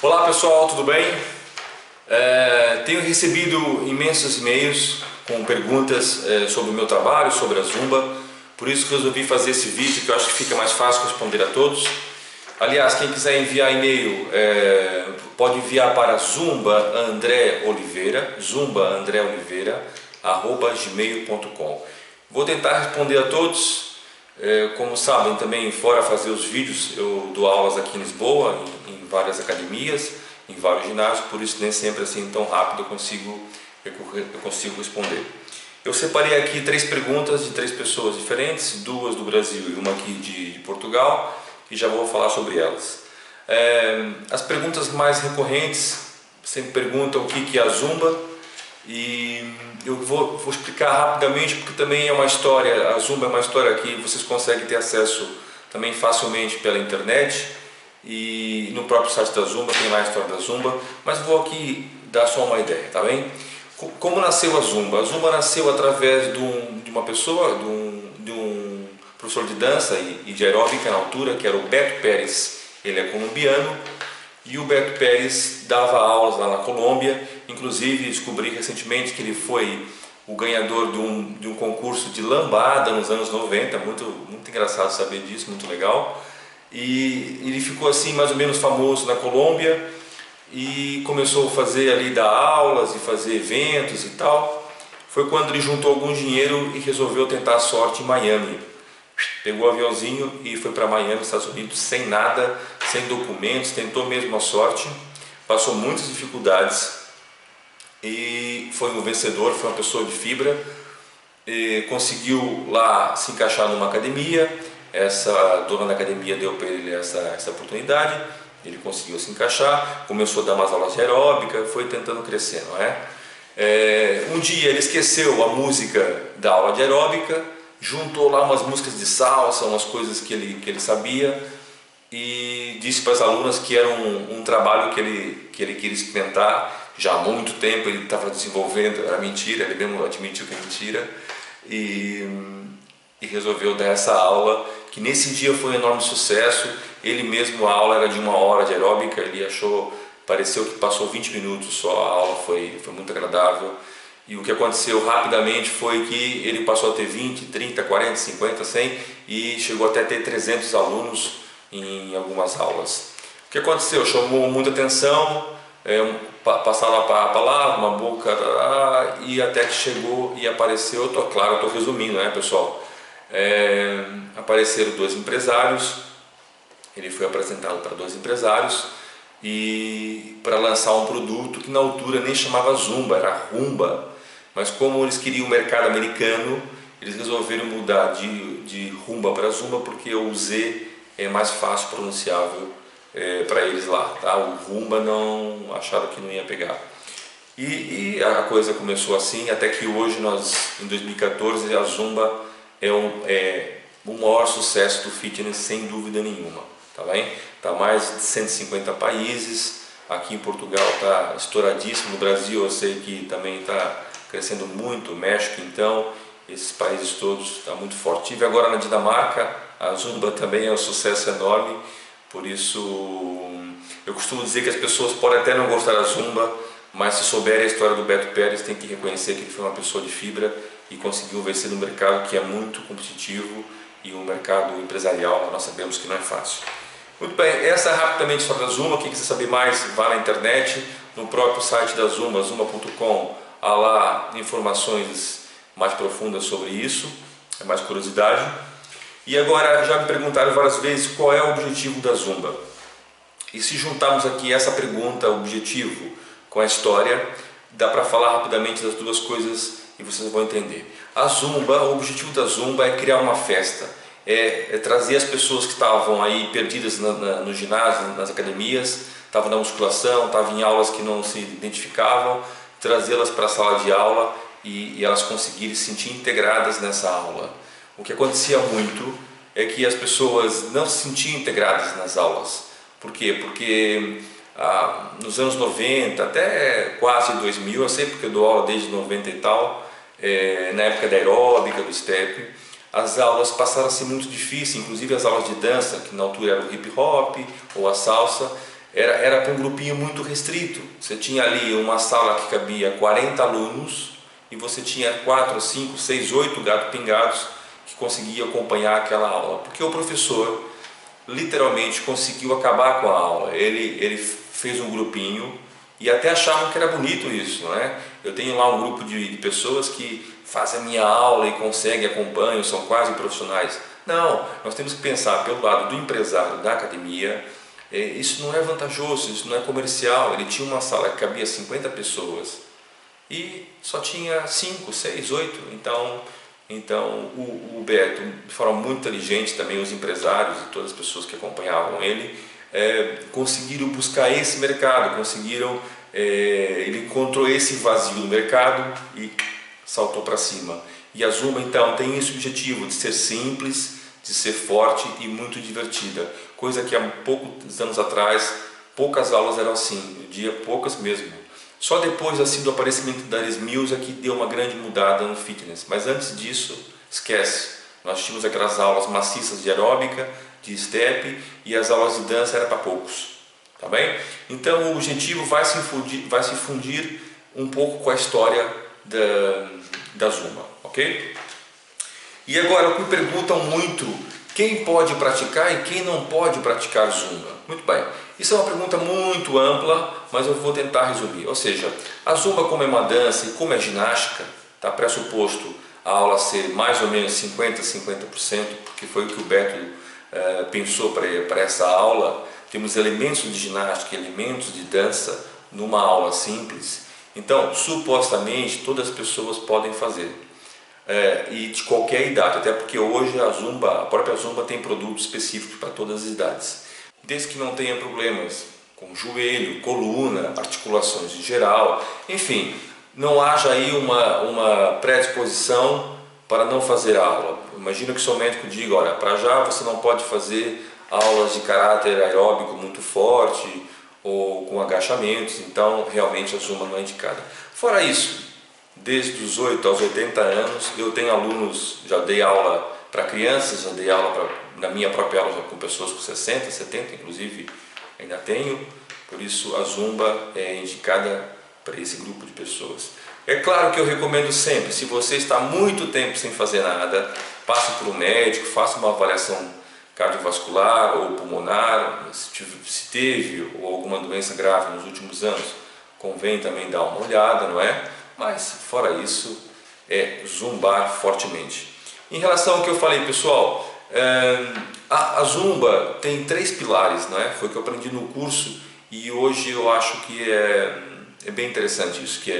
Olá pessoal, tudo bem? Tenho recebido imensos e-mails com perguntas sobre o meu trabalho, sobre a Zumba, por isso que resolvi fazer esse vídeo, que eu acho que fica mais fácil responder a todos. Aliás, quem quiser enviar e-mail pode enviar para zumbaandreoliveira, @gmail.com. Vou tentar responder a todos. Como sabem também, fora fazer os vídeos, eu dou aulas aqui em Lisboa, em várias academias, em vários ginásios, por isso nem sempre assim tão rápido eu consigo responder. Eu separei aqui 3 perguntas de 3 pessoas diferentes, 2 do Brasil e uma aqui de Portugal, e já vou falar sobre elas. As perguntas mais recorrentes sempre perguntam o que é a Zumba, e eu vou explicar rapidamente, porque também é uma história. A Zumba é uma história que vocês conseguem ter acesso também facilmente pela internet, e no próprio site da Zumba tem lá a história da Zumba, mas vou aqui dar só uma ideia, tá bem? Como nasceu a Zumba? A Zumba nasceu através de uma pessoa, de um professor de dança e de aeróbica na altura, que era o Beto Pérez. Ele é colombiano, e o Beto Pérez dava aulas lá na Colômbia. Inclusive descobri recentemente que ele foi o ganhador de um concurso de lambada nos anos 90, muito engraçado saber disso, muito legal. E ele ficou assim mais ou menos famoso na Colômbia e começou a fazer ali, dar aulas e fazer eventos e tal. Foi quando ele juntou algum dinheiro e resolveu tentar a sorte em Miami. Pegou o aviãozinho e foi para Miami, Estados Unidos, sem nada, sem documentos, tentou mesmo a sorte, passou muitas dificuldades e foi um vencedor, foi uma pessoa de fibra, e conseguiu lá se encaixar numa academia. Essa dona da academia deu para ele essa oportunidade, ele conseguiu se encaixar, começou a dar umas aulas de aeróbica, foi tentando crescer, não é? Um dia ele esqueceu a música da aula de aeróbica, juntou lá umas músicas de salsa, umas coisas que ele sabia, e disse para as alunas que era um trabalho que ele queria experimentar. Já há muito tempo ele estava desenvolvendo, era mentira, ele mesmo admitiu que é mentira, e resolveu dar essa aula, que nesse dia foi um enorme sucesso. Ele mesmo, a aula era de 1 hora de aeróbica, ele pareceu que passou 20 minutos só, a aula foi muito agradável. E o que aconteceu rapidamente foi que ele passou a ter 20, 30, 40, 50, 100 e chegou até a ter 300 alunos em algumas aulas. O que aconteceu? Chamou muita atenção, passaram a palavra, uma boca, e até que chegou e apareceu. Claro, eu estou resumindo, né, pessoal? Apareceram 2 empresários, ele foi apresentado para 2 empresários e para lançar um produto que na altura nem chamava Zumba, era Rumba. Mas como eles queriam o mercado americano, eles resolveram mudar de Rumba para Zumba, porque o Z é mais fácil pronunciável para eles lá, tá? O Rumba não acharam que não ia pegar. E a coisa começou assim, até que hoje em 2014, a Zumba é o maior sucesso do fitness, sem dúvida nenhuma, tá bem? Tá mais de 150 países, aqui em Portugal tá estouradíssimo, no Brasil eu sei que também está crescendo muito, México então, esses países todos está muito forte. Tive agora na Dinamarca, a Zumba também é um sucesso enorme, por isso eu costumo dizer que as pessoas podem até não gostar da Zumba, mas se souberem a história do Beto Pérez, tem que reconhecer que ele foi uma pessoa de fibra e conseguiu vencer no mercado que é muito competitivo, e um mercado empresarial nós sabemos que não é fácil. Muito bem, essa é rapidamente a história da Zumba. Quem quiser saber mais, vá na internet, no próprio site da Zumba, zumba.com, há lá informações mais profundas sobre isso, é mais curiosidade. E agora, já me perguntaram várias vezes qual é o objetivo da Zumba. E se juntarmos aqui essa pergunta, o objetivo, com a história, dá para falar rapidamente das 2 coisas e vocês vão entender. A Zumba, o objetivo da Zumba é criar uma festa, é trazer as pessoas que estavam aí perdidas no ginásio, nas academias, estavam na musculação, estavam em aulas que não se identificavam, trazê-las para a sala de aula e elas conseguirem se sentir integradas nessa aula. O que acontecia muito é que as pessoas não se sentiam integradas nas aulas. Por quê? Porque nos anos 90 até quase 2000, eu sei porque eu dou aula desde 90 e tal, na época da aeróbica, do step, as aulas passaram a ser muito difíceis, inclusive as aulas de dança, que na altura era o hip hop ou a salsa, era para um grupinho muito restrito. Você tinha ali uma sala que cabia 40 alunos e você tinha 4, 5, 6, 8 gatos pingados que conseguiam acompanhar aquela aula, porque o professor literalmente conseguiu acabar com a aula. Ele fez um grupinho e até achavam que era bonito isso, não é? Eu tenho lá um grupo de pessoas que fazem a minha aula e conseguem, acompanham, são quase profissionais. Não, nós temos que pensar pelo lado do empresário, da academia. Isso não é vantajoso, isso não é comercial. Ele tinha uma sala que cabia 50 pessoas e só tinha 5, 6, 8. Então o Beto, de forma muito inteligente, também os empresários e todas as pessoas que acompanhavam ele, conseguiram buscar esse mercado, ele encontrou esse vazio no mercado e saltou para cima. E a Zumba então tem esse objetivo de ser simples, de ser forte e muito divertida, coisa que há poucos anos atrás poucas aulas eram assim, no dia poucas mesmo. Só depois assim do aparecimento da Ares Mills é que deu uma grande mudada no fitness, mas antes disso, esquece. Nós tínhamos aquelas aulas maciças de aeróbica, de step, e as aulas de dança eram para poucos, tá bem? Então o objetivo vai se fundir um pouco com a história da Zumba, ok? E agora me perguntam muito quem pode praticar e quem não pode praticar Zumba. Muito bem, isso é uma pergunta muito ampla, mas eu vou tentar resumir. Ou seja, a Zumba, como é uma dança e como é ginástica, está pressuposto a aula ser mais ou menos 50%, porque foi o que o Beto pensou para essa aula. Temos elementos de ginástica, elementos de dança numa aula simples. Então, supostamente, todas as pessoas podem fazer. E de qualquer idade, até porque hoje a própria Zumba tem produtos específicos para todas as idades. Desde que não tenha problemas com joelho, coluna, articulações em geral, enfim, não haja aí uma predisposição para não fazer a aula. Imagina que seu médico diga, olha, para já você não pode fazer aulas de caráter aeróbico muito forte ou com agachamentos, então realmente a Zumba não é indicada. Fora isso, desde os 8 aos 80 anos, eu tenho alunos, já dei aula para crianças, já dei aula na minha própria aula já com pessoas com 60, 70, inclusive ainda tenho, por isso a Zumba é indicada para esse grupo de pessoas. É claro que eu recomendo sempre, se você está muito tempo sem fazer nada, passe por um médico, faça uma avaliação cardiovascular ou pulmonar, se teve ou alguma doença grave nos últimos anos, convém também dar uma olhada, não é? Mas fora isso, é zumbar fortemente. Em relação ao que eu falei, pessoal, a Zumba tem 3 pilares, não é? Foi o que eu aprendi no curso e hoje eu acho que é bem interessante isso, que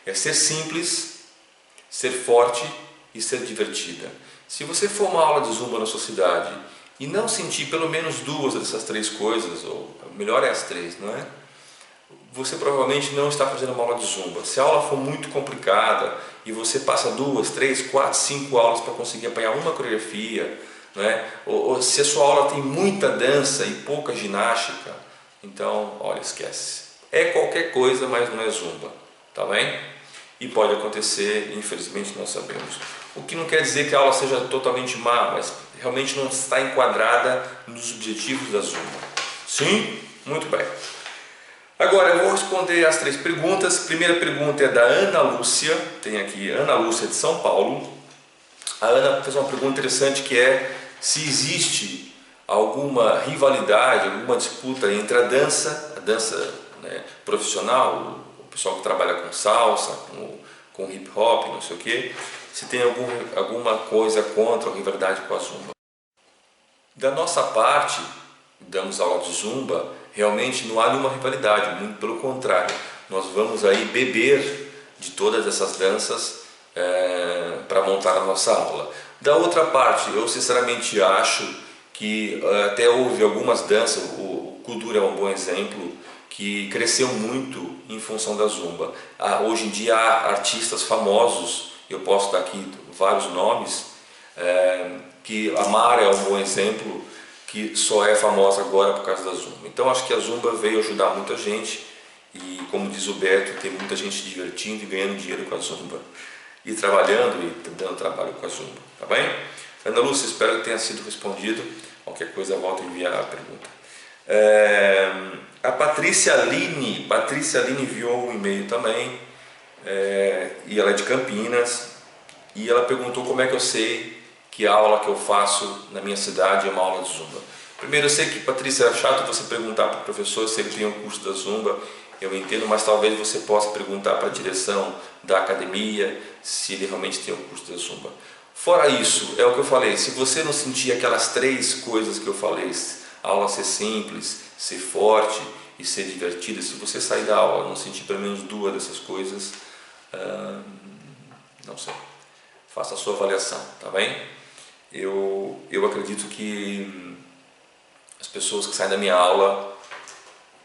é ser simples, ser forte e ser divertida. Se você for uma aula de Zumba na sua cidade e não sentir pelo menos 2 dessas 3 coisas, ou melhor é as 3, não é? Você provavelmente não está fazendo uma aula de Zumba. Se a aula for muito complicada e você passa 2, 3, 4, 5 aulas para conseguir apanhar uma coreografia, né? Ou se a sua aula tem muita dança e pouca ginástica, então, olha, esquece. É qualquer coisa, mas não é Zumba, tá bem? E pode acontecer, infelizmente nós sabemos. O que não quer dizer que a aula seja totalmente má, mas realmente não está enquadrada nos objetivos da Zumba. Sim? Muito bem. Agora eu vou responder as 3 perguntas. A primeira pergunta é da Ana Lúcia, tem aqui Ana Lúcia de São Paulo. A Ana fez uma pergunta interessante que é se existe alguma rivalidade, alguma disputa entre a dança, né, profissional, o pessoal que trabalha com salsa, com hip hop, não sei o que, se tem alguma coisa contra a rivalidade com a Zumba. Da nossa parte, damos aula de Zumba, realmente não há nenhuma rivalidade, muito pelo contrário, nós vamos aí beber de todas essas danças para montar a nossa aula. Da outra parte, eu sinceramente acho que até houve algumas danças, o Kuduro é um bom exemplo, que cresceu muito em função da Zumba. Hoje em dia há artistas famosos, eu posso dar aqui vários nomes, que a Mara é um bom exemplo, que só é famosa agora por causa da Zumba. Então acho que a Zumba veio ajudar muita gente e, como diz o Beto, tem muita gente divertindo e ganhando dinheiro com a Zumba e trabalhando e dando trabalho com a Zumba, tá bem? Ana Lúcia, espero que tenha sido respondido. Qualquer coisa volta a enviar a pergunta. A Patrícia Aline enviou um e-mail também, e ela é de Campinas, e ela perguntou como é que eu sei que a aula que eu faço na minha cidade é uma aula de Zumba. Primeiro, eu sei que, Patrícia, é chato você perguntar para o professor se ele tem um curso da Zumba, eu entendo, mas talvez você possa perguntar para a direção da academia se ele realmente tem um curso da Zumba. Fora isso, é o que eu falei, se você não sentir aquelas 3 coisas que eu falei, a aula ser simples, ser forte e ser divertida, se você sair da aula e não sentir pelo menos 2 dessas coisas, não sei, faça a sua avaliação, tá bem? Eu acredito que as pessoas que saem da minha aula,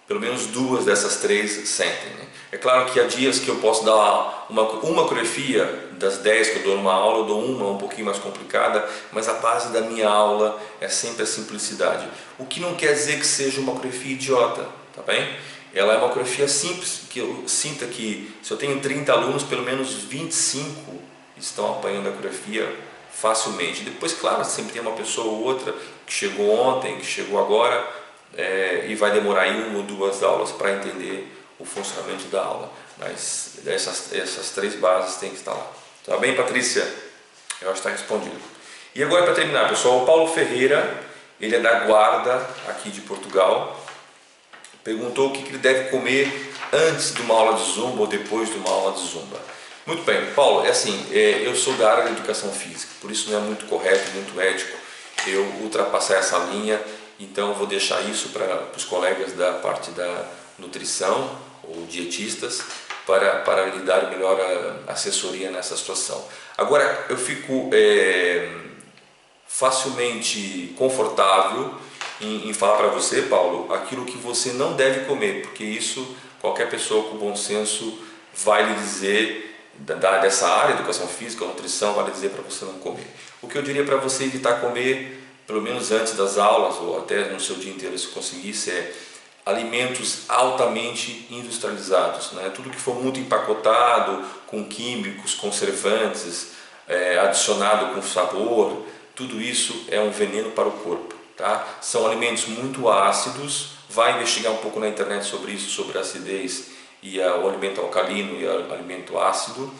pelo menos 2 dessas 3 sentem, né? É claro que há dias que eu posso dar uma coreografia das 10 que eu dou numa aula, eu dou uma um pouquinho mais complicada, mas a base da minha aula é sempre a simplicidade. O que não quer dizer que seja uma coreografia idiota, tá bem? Ela é uma coreografia simples, que eu sinta que se eu tenho 30 alunos, pelo menos 25 estão apanhando a coreografia facilmente. Depois, claro, sempre tem uma pessoa ou outra que chegou ontem, que chegou agora, e vai demorar aí 1 ou 2 aulas para entender o funcionamento da aula, mas essas 3 bases têm que estar lá. Tá bem, Patrícia? Eu acho que está respondido. E agora, para terminar, pessoal, o Paulo Ferreira, ele é da Guarda, aqui de Portugal, perguntou o que ele deve comer antes de uma aula de Zumba ou depois de uma aula de Zumba. Muito bem, Paulo, é assim, eu sou da área da educação física, por isso não é muito correto, muito ético eu ultrapassar essa linha, então eu vou deixar isso para os colegas da parte da nutrição ou dietistas para lhe dar melhor assessoria nessa situação. Agora, eu fico facilmente confortável em falar para você, Paulo, aquilo que você não deve comer, porque isso qualquer pessoa com bom senso vai lhe dizer, dessa área, educação física, nutrição, vai lhe dizer para você não comer. O que eu diria para você evitar comer, pelo menos antes das aulas, ou até no seu dia inteiro se conseguisse, é alimentos altamente industrializados, né? Tudo que for muito empacotado, com químicos, conservantes, adicionado com sabor, tudo isso é um veneno para o corpo, tá? São alimentos muito ácidos, vai investigar um pouco na internet sobre isso, sobre a acidez e o alimento alcalino e o alimento ácido.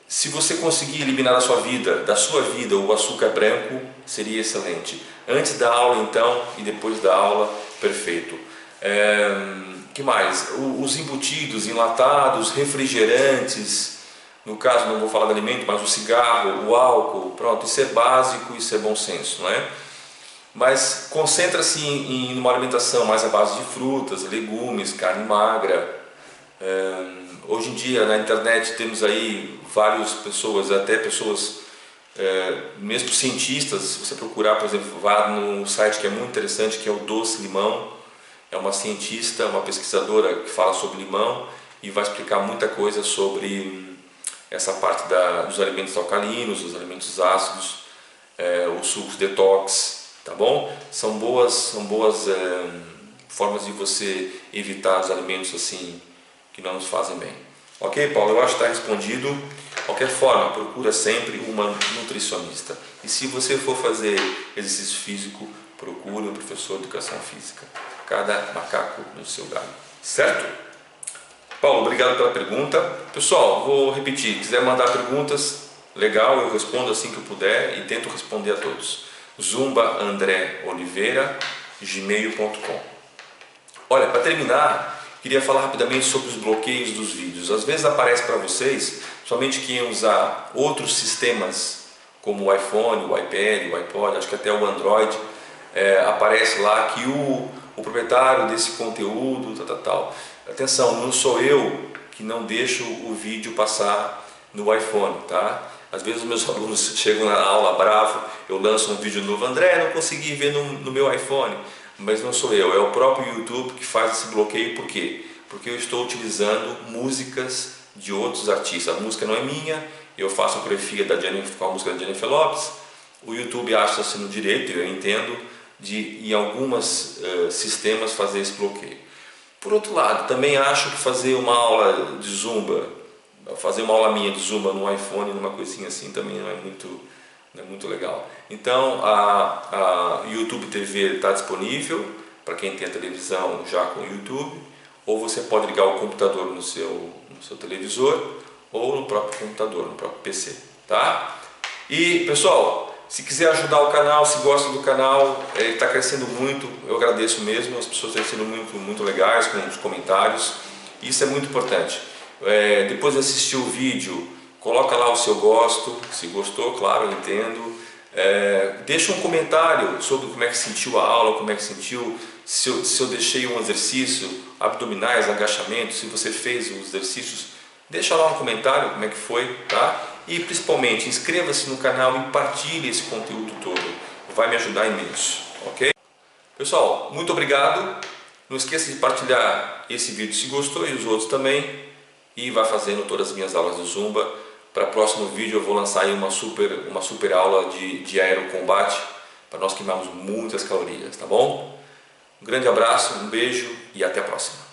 Se você conseguir eliminar da sua vida o açúcar branco, seria excelente. Antes da aula então e depois da aula, perfeito. Que mais? Os embutidos, enlatados, refrigerantes, no caso não vou falar de alimento, mas o cigarro, o álcool, pronto, isso é básico, isso é bom senso, não é? Mas concentra-se em uma alimentação mais à base de frutas, legumes, carne magra. Hoje em dia na internet temos aí várias pessoas, até pessoas, mesmo cientistas, se você procurar, por exemplo, vá num site que é muito interessante, que é o Doce Limão, é uma cientista, uma pesquisadora que fala sobre limão e vai explicar muita coisa sobre essa parte dos alimentos alcalinos, dos alimentos ácidos, os sucos detox, tá bom? São boas formas de você evitar os alimentos assim que não nos fazem bem. Ok, Paulo? Eu acho que está respondido. De qualquer forma, procura sempre uma nutricionista. E se você for fazer exercício físico, procure um professor de educação física. Cada macaco no seu galho. Certo? Paulo, obrigado pela pergunta. Pessoal, vou repetir. Quiser mandar perguntas, legal, eu respondo assim que eu puder e tento responder a todos. zumbaandreoliveira@gmail.com. Olha, para terminar, queria falar rapidamente sobre os bloqueios dos vídeos. Às vezes aparece para vocês, somente quem usar outros sistemas como o iPhone, o iPad, o iPod, acho que até o Android, aparece lá que o proprietário desse conteúdo, tal. Atenção, não sou eu que não deixo o vídeo passar no iPhone, tá? Às vezes os meus alunos chegam na aula bravo, eu lanço um vídeo novo, André, não consegui ver no meu iPhone. Mas não sou eu, é o próprio YouTube que faz esse bloqueio. Por quê? Porque eu estou utilizando músicas de outros artistas. A música não é minha, eu faço a coreografia com a música da Jennifer Lopez. O YouTube acha-se no direito, eu entendo, de em alguns sistemas fazer esse bloqueio. Por outro lado, também acho que fazer uma aula de Zumba, fazer uma aula minha de Zumba no iPhone, numa coisinha assim, também não é muito legal. Então a YouTube TV está disponível, para quem tem a televisão já com o YouTube, ou você pode ligar o computador no seu televisor ou no próprio computador, no próprio PC, tá? E pessoal, se quiser ajudar o canal, se gosta do canal, ele está crescendo muito, eu agradeço mesmo, as pessoas estão sendo muito legais com os comentários, isso é muito importante. Depois de assistir o vídeo, coloca lá o seu gosto, se gostou, claro, eu entendo. Deixa um comentário sobre como é que sentiu a aula, como é que sentiu, se eu deixei um exercício, abdominais, agachamentos, se você fez os exercícios, deixa lá um comentário como é que foi, tá? E principalmente inscreva-se no canal e partilhe esse conteúdo todo, vai me ajudar imenso, ok? Pessoal, muito obrigado, não esqueça de partilhar esse vídeo se gostou e os outros também, e vai fazendo todas as minhas aulas de Zumba. Para o próximo vídeo eu vou lançar aí uma super aula de aerocombate, para nós queimarmos muitas calorias, tá bom? Um grande abraço, um beijo e até a próxima.